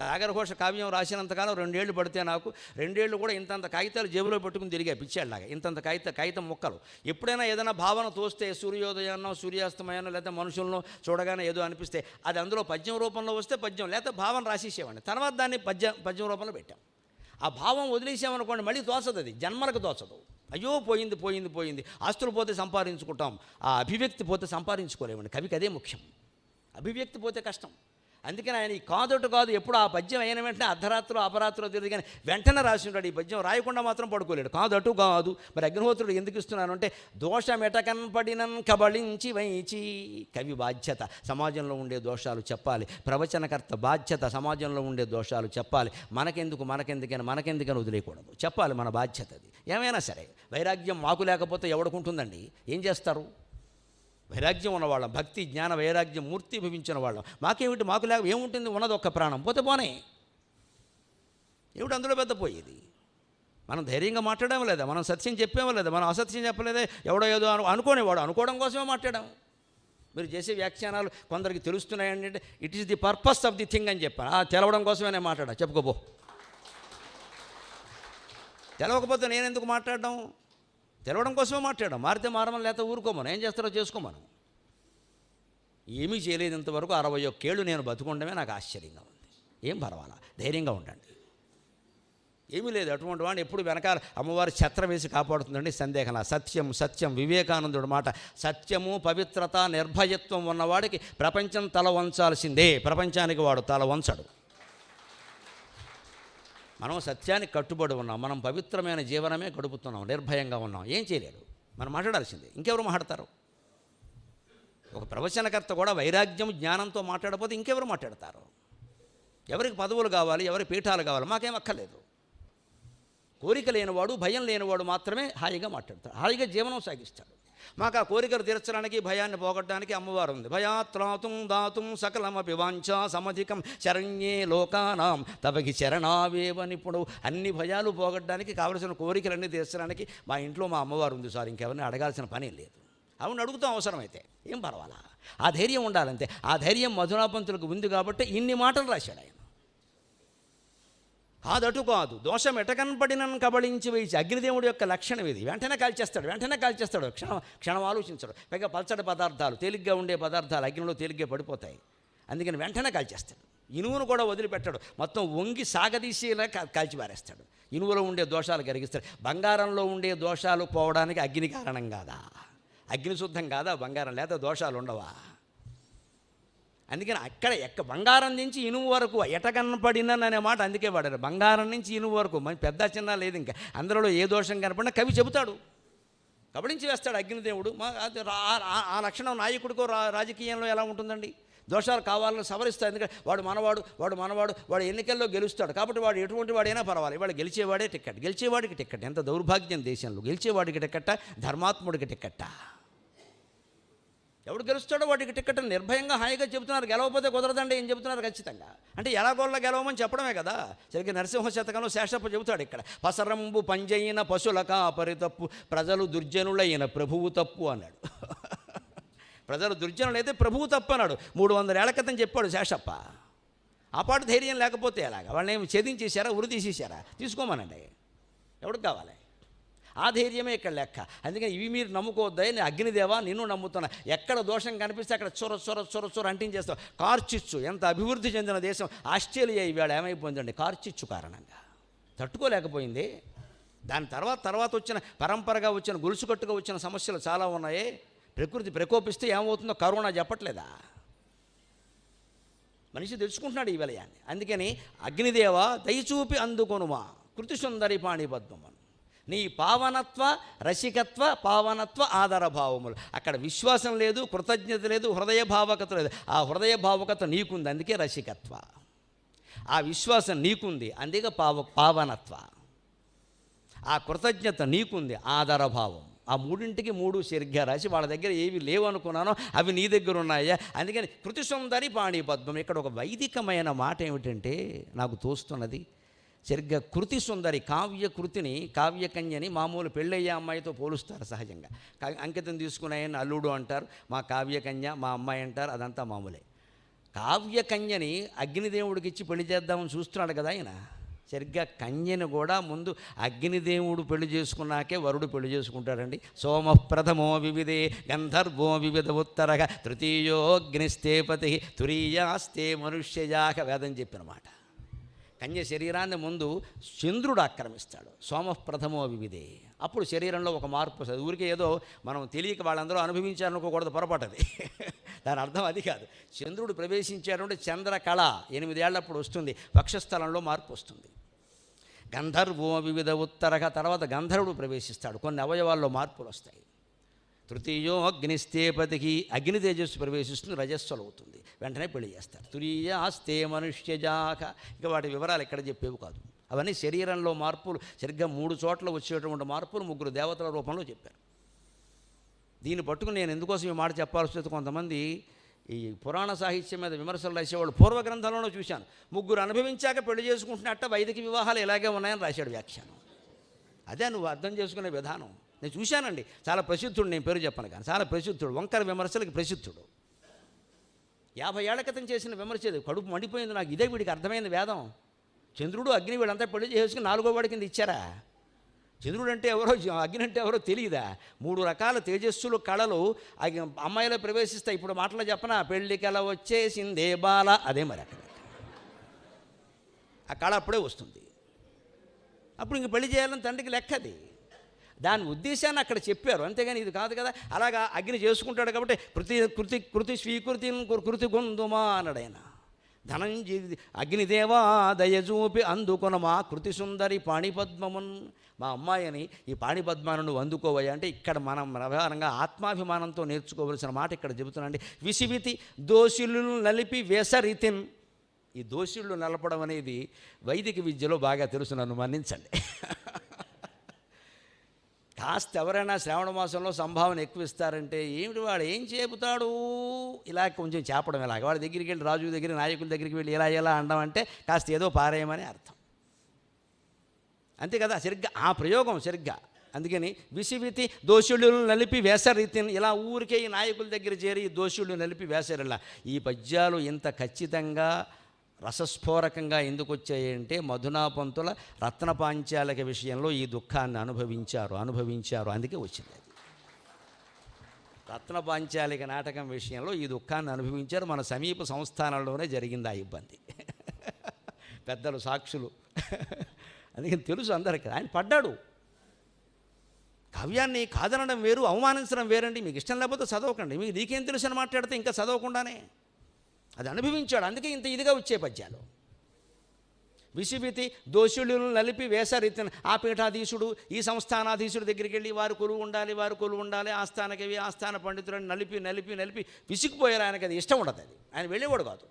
ఆగరఘోష కావ్యం రాసినంతకాలం 2 ఏళ్ళు పడితే నాకు 2 ఏళ్ళు కూడా ఇంతంత కాగితాలు జేబులో పెట్టుకుని తిరిగా పిచ్చాళ్ళలాగా ఇంతంత కాగితం ముక్కలు. ఎప్పుడైనా ఏదైనా భావన తోస్తే సూర్యోదయాన్నో సూర్యాస్తమయాన్నో లేకపోతే మనుషులను చూడగానే ఏదో అనిపిస్తే అది అందులో పద్యం రూపంలో వస్తే పద్యం, లేకపోతే భావన రాసేసేవాడిని. తర్వాత దాన్ని పద్యం రూపంలో పెట్టాం. ఆ భావం వదిలేసామనుకోండి మళ్ళీ తోచదు, అది జన్మలకు తోచదు. అయ్యో పోయింది. ఆస్తులు పోతే సంపాదించుకుంటాం, ఆ అభివ్యక్తి పోతే సంపాదించుకోలేమండి. కవికి అదే ముఖ్యం, అభివ్యక్తి పోతే కష్టం. అందుకని ఆయన ఈ కాదొట్టు కాదు ఎప్పుడు ఆ పద్యం అయిన వెంటనే అర్ధరాత్రులు అపరాత్రులు తెలియదు, కానీ వెంటనే రాసి ఉంటాడు. ఈ పద్యం రాయకుండా మాత్రం పడుకోలేడు. కాదటు కాదు. మరి అగ్నిహోత్రుడు ఎందుకు ఇస్తున్నాను అంటే దోషమెటకన్పడినన్ కబళించి వైచి. కవి బాధ్యత సమాజంలో ఉండే దోషాలు చెప్పాలి, ప్రవచనకర్త బాధ్యత సమాజంలో ఉండే దోషాలు చెప్పాలి. మనకెందుకని వదిలేయకూడదు, చెప్పాలి, మన బాధ్యత అది. ఏమైనా సరే వైరాగ్యం మాకు లేకపోతే ఎవడుకుంటుందండి, ఏం చేస్తారు? వైరాగ్యం ఉన్నవాళ్ళం, భక్తి జ్ఞాన వైరాగ్యం మూర్తి భవించిన వాళ్ళం. మాకేమిటి, మాకు లేక ఏముంటుంది? ఉన్నది ఒక్క ప్రాణం, పోతే ఏమిటి అందులో పెద్ద పోయేది? మనం ధైర్యంగా మాట్లాడడం లేదా, మనం సత్యం చెప్పేమో లేదా, మనం అసత్యం చెప్పలేదే. ఎవడో ఏదో అనుకోనేవాడు అనుకోవడం కోసమే మాట్లాడాం. మీరు చేసే వ్యాఖ్యానాలు కొందరికి తెలుస్తున్నాయండి అంటే it is the purpose of the thing అని చెప్పాను. తెలవడం కోసమే నేను మాట్లాడా, చెప్పుకోపో. తెలవకపోతే నేను ఎందుకు మాట్లాడడం? తెలవడం కోసమే మాట్లాడడం. మారితే మారమని లేకపోతే ఊరుకోమను, ఏం చేస్తారో చేసుకోమను. ఏమీ చేయలేదు ఇంతవరకు. 61 ఏళ్ళు నేను బతుకుండమే నాకు ఆశ్చర్యంగా ఉంది. ఏం పర్వాలా, ధైర్యంగా ఉండండి. ఏమీ లేదు. అటువంటి వాడిని ఎప్పుడు వెనకాల అమ్మవారి ఛత్రం వేసి కాపాడుతుందండి, సందేహం. సత్యం వివేకానందుడు మాట. సత్యము పవిత్రత నిర్భయత్వం ఉన్నవాడికి ప్రపంచం తల వంచాల్సిందే, ప్రపంచానికి వాడు తల వంచడు. మనం సత్యానికి కట్టుబడి ఉన్నాం, మనం పవిత్రమైన జీవనమే గడుపుతున్నాం, నిర్భయంగా ఉన్నాం. ఏం చేయలేడు, మనం మాట్లాడాల్సిందే. ఇంకెవరు మాట్లాడతారు? ఒక ప్రవచనకర్త కూడా వైరాగ్యం జ్ఞానంతో మాట్లాడకపోతే ఇంకెవరు మాట్లాడతారు? ఎవరికి పదవులు కావాలి, ఎవరి పీఠాలు కావాలి? మాకేం అక్కర్లేదు. కోరిక లేనివాడు, భయం లేనివాడు మాత్రమే హాయిగా మాట్లాడతాడు, హాయిగా జీవనం సాగిస్తాడు. మాకు ఆ కోరికలు తీర్చడానికి, భయాన్ని పోగొట్టడానికి అమ్మవారు ఉంది. భయాత్రాతుం దాతుం సకలమపి వాంఛా సమధికం శరణ్యే లోకానాం తవకి శరణావేవ నిపుణు. అన్ని భయాలు పోగొట్టడానికి, కావలసిన కోరికలన్నీ తీర్చడానికి మా ఇంట్లో మా అమ్మవారు ఉంది సార్, ఇంకెవరిని అడగాల్సిన పని లేదు. అవును, అడుగుతాం అవసరమైతే, ఏం పర్వాలా. ఆ ధైర్యం ఉండాలంతే. ఆ ధైర్యం మధునాపంతులకు ఉంది కాబట్టి ఇన్ని మాటలు రాశాడు ఆయన. కాదటు కాదు దోషం ఎటకన్పడినన్ కబళించి వేసి. అగ్నిదేవుడి యొక్క లక్షణం ఇది. వెంటనే కాల్చేస్తాడు, క్షణం ఆలోచించడు. పైగా పల్చడి పదార్థాలు, తేలిగ్గా ఉండే పదార్థాలు అగ్నిలో తేలిగ్గా పడిపోతాయి. అందుకని వెంటనే కాల్చేస్తాడు. ఇనువును కూడా వదిలిపెట్టాడు, మొత్తం వంగి సాగదీసేలా కాల్చిపారేస్తాడు. ఇనువులో ఉండే దోషాలు కరిగిస్తాడు. బంగారంలో ఉండే దోషాలు పోవడానికి అగ్ని కారణం కాదా? అగ్ని శుద్ధం కాదా బంగారం? లేదా దోషాలు ఉండవా? అందుకని అక్కడ బంగారం నుంచి ఇనుము వరకు ఎటకనపడినన్ అనే మాట అందుకే వాడారు. బంగారం నుంచి ఇనుము వరకు మంచి పెద్ద చిన్న లేదు. ఇంకా అందులో ఏ దోషం కనపడినా కవి చెబుతాడు, కబళించి వేస్తాడు అగ్నిదేవుడు. ఆ లక్షణం నాయకుడికో రాజకీయంలో ఎలా ఉంటుందండి? దోషాలు కావాలని సవరిస్తాడు. ఎందుకంటే వాడు మనవాడు వాడు ఎన్నికల్లో గెలుస్తాడు కాబట్టి వాడు ఎటువంటి వాడైనా పర్వాలేదు, వాడు గెలిచేవాడే టిక్కెట్, గెలిచేవాడికి టిక్కెట్. ఎంత దౌర్భాగ్యం దేశంలో! గెలిచేవాడికి టిక్కెట్ట, ధర్మాత్ముడికి టిక్కెట్ట. ఎవడు గెలుస్తాడో వాడికి టిక్కెట్ నిర్భయంగా హాయిగా చెబుతున్నారు. గెలవకపోతే కుదరదండి ఏం చెబుతున్నారు ఖచ్చితంగా. అంటే ఎలాగోళ్ళ గెలవమని చెప్పడమే కదా. సరిగ్గా నరసింహ శతకంలో శేషప్ప చెబుతాడు ఇక్కడ, పసరంబు పంజయిన పశుల కాపరి తప్పు, ప్రజలు దుర్జనులైన ప్రభువు తప్పు అన్నాడు. ప్రజలు దుర్జనులైతే ప్రభువు తప్పు అన్నాడు. 300 ఏళ్ల క్రితం చెప్పాడు శేషప్ప. ఆ పాటు ధైర్యం లేకపోతే ఎలాగా? వాళ్ళని ఏమి ఛేదించేశారా, ఉరి తీసేశారా? తీసుకోమనండి, ఎవరికి కావాలి? ఆ ధైర్యమే ఇక్కడ లెక్క. అందుకని ఇవి మీరు నమ్ముకోవద్దా, నేను అగ్నిదేవా నిన్ను నమ్ముతున్నా. ఎక్కడ దోషం కనిపిస్తే అక్కడ చొర అంటించేస్తావు. కార్చిచ్చు, ఎంత అభివృద్ధి చెందిన దేశం ఆస్ట్రేలియా ఈవేళ ఏమైపోయిందండి? కార్చిచ్చు కారణంగా తట్టుకోలేకపోయింది. దాని తర్వాత వచ్చిన పరంపరగా వచ్చిన గొలుసుకట్టుగా వచ్చిన సమస్యలు చాలా ఉన్నాయి. ప్రకృతి ప్రకోపిస్తే ఏమవుతుందో కరోనా చెప్పట్లేదా? మనిషి తెలుసుకుంటున్నాడు ఈ విలయాన్ని. అందుకని అగ్నిదేవ దయచూపి అందుకొనుమా కృతి సుందరి పాణిపద్మను. నీ పావనత్వ రసికత్వ పావనత్వ ఆదరభావములు. అక్కడ విశ్వాసం లేదు, కృతజ్ఞత లేదు, హృదయ భావకత లేదు. ఆ హృదయ భావకత నీకుంది, అందుకే రసికత్వ. ఆ విశ్వాసం నీకుంది, అందుకే పావనత్వ. ఆ కృతజ్ఞత నీకుంది, ఆదరభావం. ఆ మూడింటికి 3 సరిగ్గా రాసి వాళ్ళ దగ్గర ఏవి లేవు అనుకున్నానో అవి నీ దగ్గర ఉన్నాయా. అందుకని కృతి సుందరి పాణిపద్మం. ఇక్కడ ఒక వైదికమైన మాట ఏమిటంటే నాకు తోస్తున్నది, సరిగ్గా కృతి సుందరి కావ్యకృతిని, కావ్యకన్యని మామూలు పెళ్ళయ్యే అమ్మాయితో పోలుస్తారు సహజంగా. అంకితం తీసుకున్నాయని అల్లుడు అంటారు, మా కావ్యకన్య మా అమ్మాయి అంటారు, అదంతా మామూలే. కావ్యకన్యని అగ్నిదేవుడికి ఇచ్చి పెళ్లి చేద్దామని చూస్తున్నాడు కదా ఆయన. సరిగ్గా కన్యను కూడా ముందు అగ్నిదేవుడు పెళ్లి చేసుకున్నాకే వరుడు పెళ్లి చేసుకుంటాడండి. సోమ ప్రథమో వివిధే గంధర్వో వివిధ ఉత్తరగ తృతీయోగ్నిస్తేపతి తురీయాస్తే మనుష్యజాక వేదం చెప్పినమాట. కన్య శరీరాన్ని ముందు చంద్రుడు ఆక్రమిస్తాడు. సోమ ప్రథమో వివిధే. అప్పుడు శరీరంలో ఒక మార్పు వస్తుంది. ఊరికే ఏదో మనం తెలియక వాళ్ళందరూ అనుభవించాలనుకోకూడదు, పొరపాటది. దాని అర్థం అది కాదు. చంద్రుడు ప్రవేశించాడంటే చంద్రకళ 8 ఏళ్ళప్పుడు వస్తుంది, వక్షస్థలంలో మార్పు వస్తుంది. గంధర్వో వివిధ ఉత్తరగ, తర్వాత గంధర్వుడు ప్రవేశిస్తాడు, కొన్ని అవయవాల్లో మార్పులు వస్తాయి. తృతీయో అగ్నిస్తేపతికి, అగ్ని తేజస్సు ప్రవేశిస్తుంది, రజస్సులు అవుతుంది, వెంటనే పెళ్లి చేస్తారు. తురీయాస్తే మనుష్యజాక. ఇక వాటి వివరాలు ఎక్కడ చెప్పేవి కాదు. అవన్నీ శరీరంలో మార్పులు, సరిగ్గా 3 చోట్ల వచ్చేటువంటి మార్పులు 3 దేవతల రూపంలో చెప్పారు. దీన్ని పట్టుకుని నేను ఎందుకోసం ఈ మాట చెప్పాల్సి వస్తుంది, కొంతమంది ఈ పురాణ సాహిత్యం మీద విమర్శలు రాసేవాళ్ళు పూర్వ గ్రంథంలోనూ చూశాను. 3 అనుభవించాక పెళ్లి చేసుకుంటున్నట్ట వైదిక వివాహాలు ఇలాగే ఉన్నాయని రాశాడు వ్యాఖ్యానం. అదే నువ్వు అర్థం చేసుకునే విధానం. నేను చూశానండి, చాలా ప్రసిద్ధుడు, నేను పేరు చెప్పను కానీ చాలా ప్రసిద్ధుడు, వంకర విమర్శలకి ప్రసిద్ధుడు. 50 ఏళ్ల క్రితం చేసిన విమర్శ, కడుపు మండిపోయింది నాకు. ఇదే వీడికి అర్థమైంది వేదం. చంద్రుడు అగ్ని వీళ్ళంతా పెళ్లి చేసుకుని 4వ వాడి కింద ఇచ్చారా? చంద్రుడు అంటే ఎవరో, అగ్ని అంటే ఎవరో తెలియదా? 3 రకాల తేజస్సులు, కళలు అమ్మాయిలో ప్రవేశిస్తాయి. ఇప్పుడు మాటలో చెప్పనా, పెళ్లి కళ వచ్చేసిందే బాల, అదే మరి అక్కడ ఆ కళ అప్పుడే వస్తుంది. అప్పుడు ఇంక పెళ్లి చేయాలని తండ్రికి లెక్కది. దాని ఉద్దేశాన్ని అక్కడ చెప్పారు, అంతేగాని ఇది కాదు కదా. అలాగా అగ్ని చేసుకుంటాడు కాబట్టి కృతి స్వీకృతి కృతి గొందుమా అన్నాడు ఆయన. ధనంజయ అగ్నిదేవా దయజూపి అందుకొనమా కృతి సుందరి పాణిపద్మమున్. మా అమ్మాయిని ఈ పాణిపద్మాను నువ్వు అందుకోవయ్యా అంటే ఇక్కడ మనం వ్యవహారంగా ఆత్మాభిమానంతో నేర్చుకోవలసిన మాట ఇక్కడ చెబుతున్నాండి. విసివితి దోషులు నలిపి వేసరితిన్. ఈ దోషుళ్ళు నలపడం అనేది వైదిక విద్యలో బాగా తెలుసు, నన్ను మన్నించండి. కాస్త ఎవరైనా శ్రావణ మాసంలో సంభావన ఎక్కువ ఇస్తారంటే ఏమిటి వాడు ఏం చెబుతాడు, ఇలా కొంచెం చేపడం, ఇలాగ వాడి దగ్గరికి వెళ్ళి రాజు దగ్గర నాయకుల దగ్గరికి వెళ్ళి ఎలా అనడం అంటే కాస్త ఏదో పారేయమని అర్థం, అంతే కదా. సరిగ్గా ఆ ప్రయోగం సరిగ్గా. అందుకని విసివితి దోషుళ్ళు నలిపి వేసరీతిని, ఇలా ఊరికే ఈ నాయకుల దగ్గర చేరి దోషుళ్ళు నలిపి వేసరిలా. ఈ పద్యాలు ఇంత ఖచ్చితంగా రసస్ఫోరకంగా ఎందుకు వచ్చాయంటే మధునాపంతుల రత్నపాంచాలిక విషయంలో ఈ దుఃఖాన్ని అనుభవించారు, అందుకే వచ్చింది. రత్నపాంచాలిక నాటకం విషయంలో ఈ దుఃఖాన్ని అనుభవించారు. మన సమీప సంస్థానంలోనే జరిగింది ఆ ఇబ్బంది. పెద్దలు సాక్షులు, అందుకని తెలుసు అందరికీ. ఆయన పడ్డాడు. కావ్యాన్ని కాదనడం వేరు, అవమానించడం వేరండి. మీకు ఇష్టం లేకపోతే చదవకండి, మీకు నీకేం తెలుసు అని మాట్లాడితే ఇంకా చదవకుండానే అది అనుభవించాడు. అందుకే ఇంత ఇదిగా వచ్చే పద్యాలు. విసివితి దోషులను నలిపి వేసరితిన. ఆ పీఠాధీశుడు ఈ సంస్థానాధీశుడు దగ్గరికి వెళ్ళి వారు కొలువు ఉండాలి, ఆస్థానకవి ఆస్థాన పండితులను నలిపి విసిగిపోయారు. ఆయనకి అది ఇష్టం ఉండదు. ఆయన వెళ్ళేవాడు కాదు.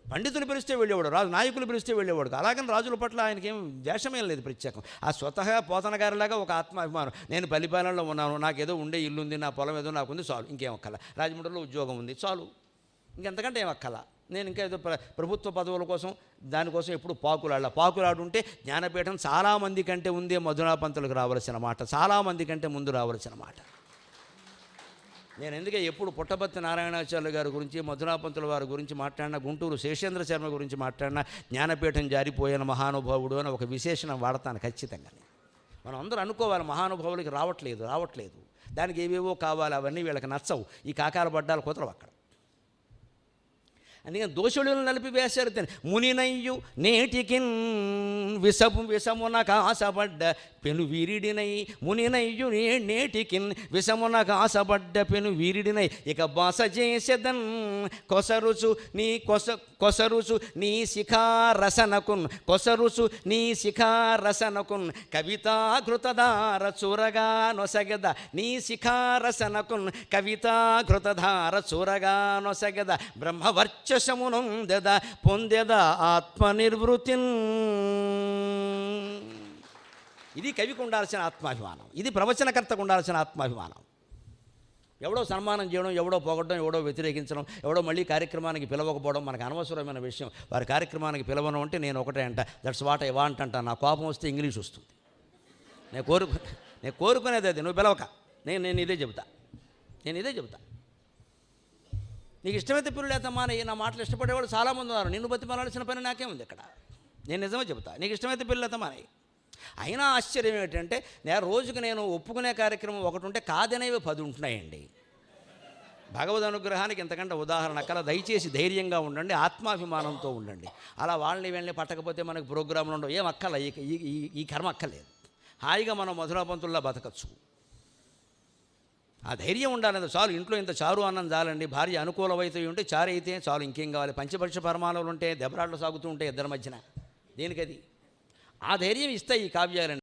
పండితులు పిలిస్తే వెళ్ళేవాడు, నాయకులు పిలిస్తే వెళ్ళేవాడు. అలాగని రాజుల పట్ల ఆయనకేం ద్వేషమేం లేదు ప్రత్యేకం. ఆ స్వతహా పోతన గారిలాగా ఒక ఆత్మాభిమానం. నేను పల్లిపాలెంలో ఉన్నాను, నాకేదో ఉండే ఇల్లు ఉంది, నా పొలం ఏదో నాకుంది, చాలు, ఇంకేం అక్కల. రాజమండ్రిలో ఉద్యోగం ఉంది, చాలు, ఇంకెంతకంటే ఏం అక్కల. నేను ఇంకా ఏదో ప్రభుత్వ పదవుల కోసం దానికోసం ఎప్పుడు పాకులాడుంటే జ్ఞానపీఠం చాలామంది కంటే ఉందే మధునాపంతులకు రావాల్సిన మాట, చాలామంది కంటే ముందు రావాల్సిన మాట. నేను ఎందుకే ఎప్పుడు పుట్టపర్తి నారాయణాచార్యులు గారి గురించి, మధునాపంతుల వారి గురించి మాట్లాడినా, గుంటూరు శేషేంద్ర శర్మ గురించి మాట్లాడినా జ్ఞానపీఠం జారిపోయిన మహానుభావుడు అని ఒక విశేషణం వాడతాను ఖచ్చితంగా. మనం అందరూ అనుకోవాలి మహానుభావులకి రావట్లేదు, దానికి ఏవేవో కావాలి, అవన్నీ వీళ్ళకి నచ్చవు. ఈ కాకాల బడ్డాలు కుదరవు అక్కడ. అందుకని దోషులను నలిపి వేశారు. మునినయ్యు నేటికిన్ విషమున కాసపడ్డ పెను వీరిడినై, మునినయ్యు నేటికిన్ విషమున కాసపడ్డ పెను వీరిడినై, ఇక బాస చేసేదన్ కొసరుచు నీ శిఖారసనకున్ కవితాఘృతధార చూరగా నొసగెద, నీ శిఖారసనకున్ కవితాఘృతధార చూరగా నొసగెద, బ్రహ్మవర్చసమునొందెద పొందెద ఆత్మనిర్వృతిన్. ఇది కవికి ఉండాల్సిన ఆత్మాభిమానం, ఇది ప్రవచనకర్తకు ఉండాల్సిన ఆత్మాభిమానం. ఎవడో సన్మానం చేయడం, ఎవడో పొగడడం, ఎవడో వ్యతిరేకించడం, ఎవడో మళ్ళీ కార్యక్రమానికి పిలవకపోవడం మనకు అనవసరమైన విషయం. వారి కార్యక్రమానికి పిలవను అంటే నేను ఒకటే అంట, దట్స్ వాట్ ఐ వాంట్ అంట. నా కోపం వస్తే ఇంగ్లీష్ వస్తుంది. నేను కోరుకునేది అది, నువ్వు పిలవక, నేను ఇదే చెబుతా. నీకు ఇష్టమైతే పిల్లలు లేతమ్మా అని నా మాటలు ఇష్టపడేవాళ్ళు చాలామంది ఉన్నారు. నిన్ను బతిమాలాల్సిన పని నాకేముంది ఇక్కడ? నేను నిజమే చెబుతా, నీకు ఇష్టమైతే పిల్లలు లేతమ్మా అని. అయినా ఆశ్చర్యం ఏంటంటే రోజుకు నేను ఒప్పుకునే కార్యక్రమం ఒకటి ఉంటే కాదనేవి 10 ఉంటున్నాయండి. భగవద్ అనుగ్రహానికి ఇంతకంటే ఉదాహరణ అక్కడ. దయచేసి ధైర్యంగా ఉండండి, ఆత్మాభిమానంతో ఉండండి. అలా వాళ్ళని వెళ్ళి పట్టకపోతే మనకు ప్రోగ్రాంలు ఉండవు, ఏం అక్కల ఈ కర్మ అక్కర్లేదు. హాయిగా మనం మధురాపంతుల్లా బతకచ్చు. ఆ ధైర్యం ఉండాలి, చాలు. ఇంట్లో ఇంత చారు అన్నం చాలండి. భార్య అనుకూలమైతే ఉంటే చారు అయితే చాలు, ఇంకేం కావాలి? పంచపక్ష పరమాణువులు ఉంటే దెబ్బరాట్లు సాగుతూ ఉంటాయి ఇద్దరి మధ్యన, దేనికది? ఆ ధైర్యం ఇస్తాయి ఈ కావ్యాలని.